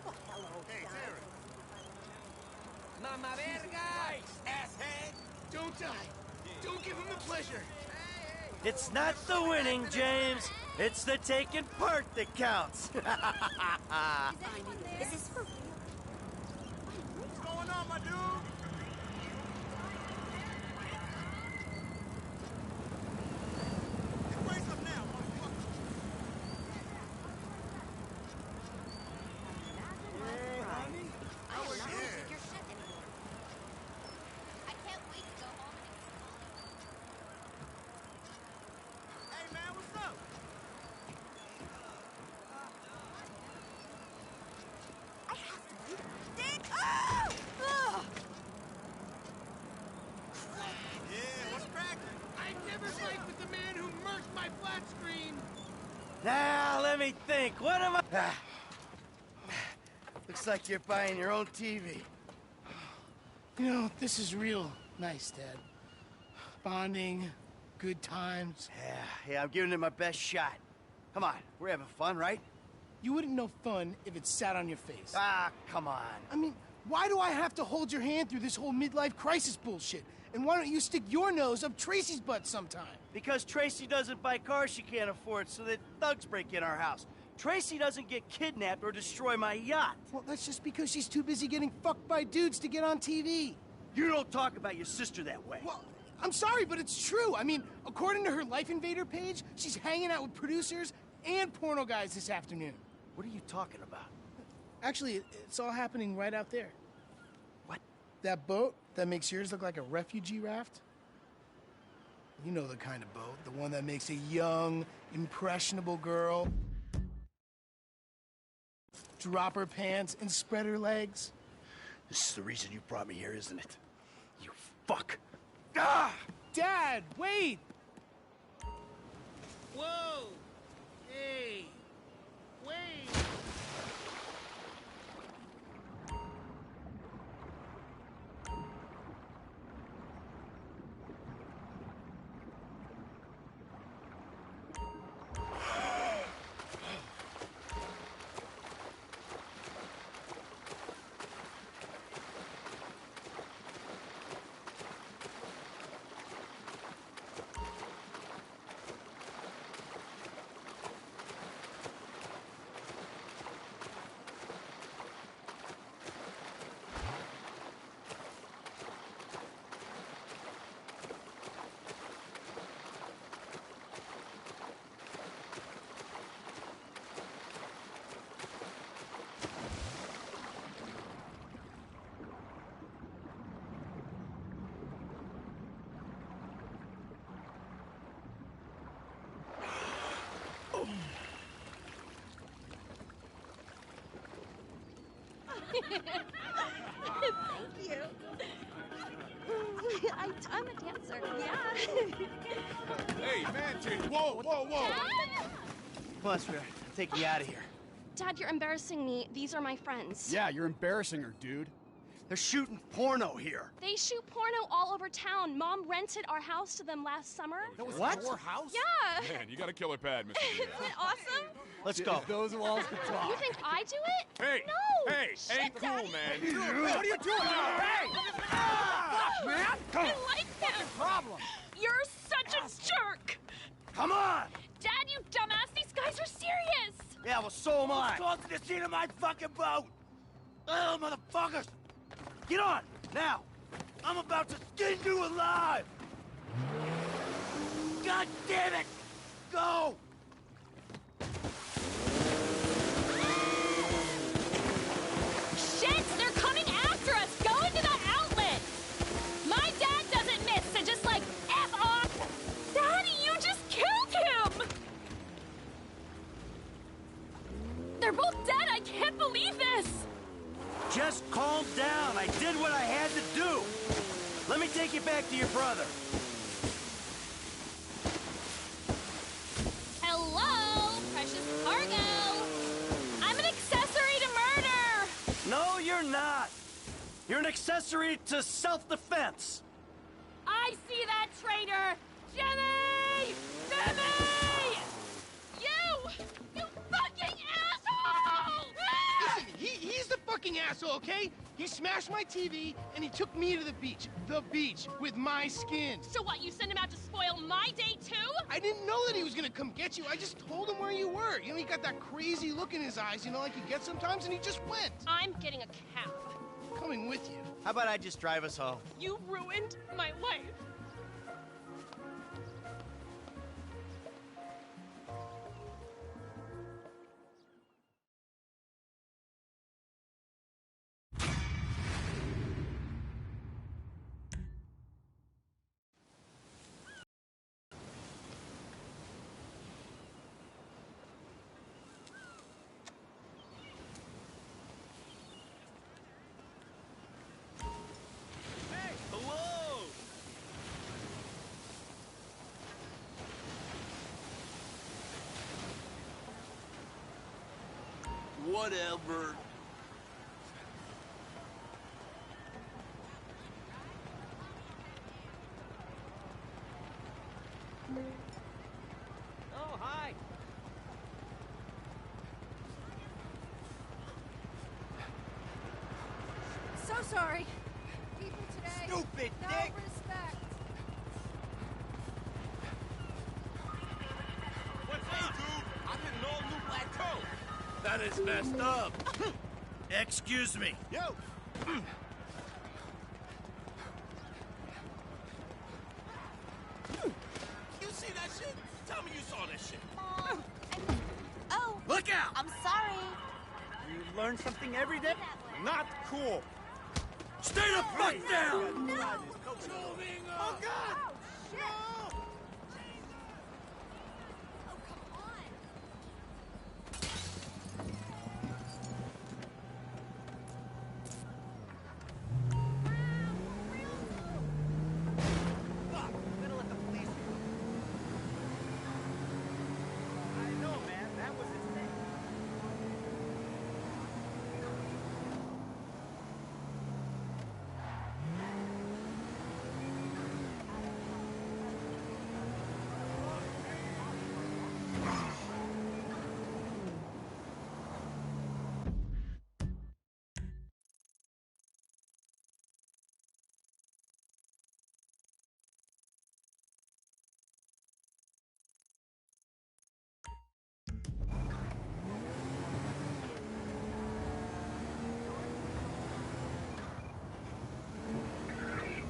Speaker 12: Oh, hello, hey, Terry.
Speaker 23: Mama verga!
Speaker 12: Asshead!
Speaker 23: Don't die! Don't give him the pleasure!
Speaker 1: It's not the winning, James. It's the taking part that counts.
Speaker 15: Is this for real?
Speaker 12: What's going on, my dude? Hey, brace up now, motherfucker. Hey, honey.
Speaker 15: I am not gonna take your shit anymore. I can't wait to go home and
Speaker 12: Hey, man, what's up?
Speaker 15: I have to leave. Dick! Ah! Ah!
Speaker 12: Yeah, what's cracking?
Speaker 23: I'd never fight with the man who murked my flat screen!
Speaker 1: Now, let me think. What am I... Looks like you're buying your own TV.
Speaker 23: You know, this is real nice, Dad. Bonding, good times.
Speaker 1: Yeah, I'm giving it my best shot. Come on, we're having fun, right?
Speaker 23: You wouldn't know fun if it sat on your face.
Speaker 1: Ah, come on.
Speaker 23: I mean, why do I have to hold your hand through this whole midlife crisis bullshit? And why don't you stick your nose up Tracy's butt sometime?
Speaker 1: Because Tracy doesn't buy cars she can't afford so that thugs break in our house. Tracy doesn't get kidnapped or destroy my yacht.
Speaker 23: Well, that's just because she's too busy getting fucked by dudes to get on TV.
Speaker 1: You don't talk about your sister that way.
Speaker 23: Well, I'm sorry, but it's true. I mean, according to her Life Invader page, she's hanging out with producers and porno guys this afternoon.
Speaker 1: What are you talking about?
Speaker 23: Actually, it's all happening right out there.
Speaker 1: What?
Speaker 23: That boat that makes yours look like a refugee raft? You know the kind of boat, the one that makes a young, impressionable girl drop her pants and spread her legs.
Speaker 1: This is the reason you brought me here, isn't it? You fuck. Ah!
Speaker 23: Dad, wait! Whoa! Hey! Wait!
Speaker 10: Thank you. I'm a dancer. Yeah.
Speaker 12: Hey, man, whoa, whoa, whoa.
Speaker 10: Dad?
Speaker 1: Come on, sweetheart. I'm taking you out of here.
Speaker 10: Dad, you're embarrassing me. These are my friends.
Speaker 12: Yeah, you're embarrassing her, dude.
Speaker 1: They're shooting porno here.
Speaker 10: They shoot porno all over town. Mom rented our house to them last summer.
Speaker 12: That was
Speaker 1: What?
Speaker 12: your house?
Speaker 10: Yeah.
Speaker 14: Man, you got a killer pad, Mr.
Speaker 10: Isn't it awesome?
Speaker 1: Let's go.
Speaker 12: Those walls could talk.
Speaker 10: You think I do it?
Speaker 14: Hey!
Speaker 10: No.
Speaker 14: Hey!
Speaker 10: Shit,
Speaker 14: Ain't cool,
Speaker 10: Daddy.
Speaker 14: man.
Speaker 12: What are you doing? Hey!
Speaker 10: Fuck,
Speaker 12: man!
Speaker 10: I like him.
Speaker 12: Problem.
Speaker 10: You're such a jerk.
Speaker 1: Come on!
Speaker 10: Dad, you dumbass. These guys are serious.
Speaker 1: Yeah, well, so am I.
Speaker 12: Go to the scene of my fucking boat.
Speaker 1: Oh, motherfuckers! Get on, now! I'm about to skin you alive! God damn it! Go!
Speaker 10: Shit, they're coming after us. Go into the outlet. My dad doesn't miss, so just like F off. Daddy, you just killed him. They're both dead. I can't believe this.
Speaker 1: Just calm down. I did what I had to do. Let me take you back to your brother.
Speaker 10: Hello, precious cargo. I'm an accessory to murder.
Speaker 1: No, you're not. You're an accessory to self-defense.
Speaker 10: I see that traitor. Jimmy! Jimmy! You fucking asshole!
Speaker 23: Listen, he's the fucking asshole, okay? He smashed my TV, and he took me to the beach. The beach, with my skin.
Speaker 10: So what, you sent him out to spoil my day too?
Speaker 23: I didn't know that he was gonna come get you. I just told him where you were. You know, he got that crazy look in his eyes, you know, like he gets sometimes, and he just went.
Speaker 10: I'm getting a cab.
Speaker 23: Coming with you.
Speaker 1: How about I just drive us home?
Speaker 10: You ruined my life.
Speaker 12: Whatever.
Speaker 20: Oh, hi.
Speaker 15: So sorry. People today.
Speaker 12: Stupid
Speaker 15: no
Speaker 12: dick.
Speaker 15: respect.
Speaker 12: What's up, dude? I didn't know new black coat. That is messed up.
Speaker 1: Excuse me.
Speaker 12: Yo. You see that shit? Tell me you saw that shit.
Speaker 15: Oh.
Speaker 1: Look out!
Speaker 15: I'm sorry.
Speaker 1: You learn something every day?
Speaker 12: Not cool.
Speaker 1: Stay the fuck down!
Speaker 12: Oh, God! No!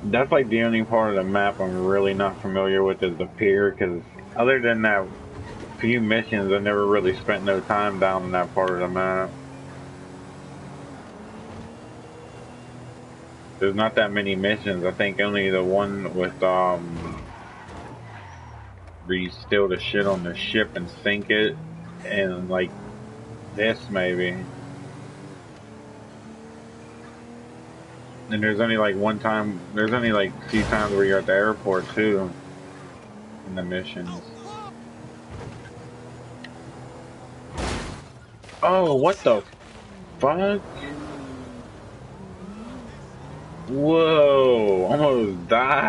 Speaker 9: That's like the only part of the map I'm really not familiar with is the pier, because other than that few missions, I never really spent no time down in that part of the map. There's not that many missions. I think only the one with where you steal the shit on the ship and sink it, and like this maybe. And there's only like one time, there's only like a few times where you're at the airport too, in the missions. Oh, what the fuck? Whoa, almost died.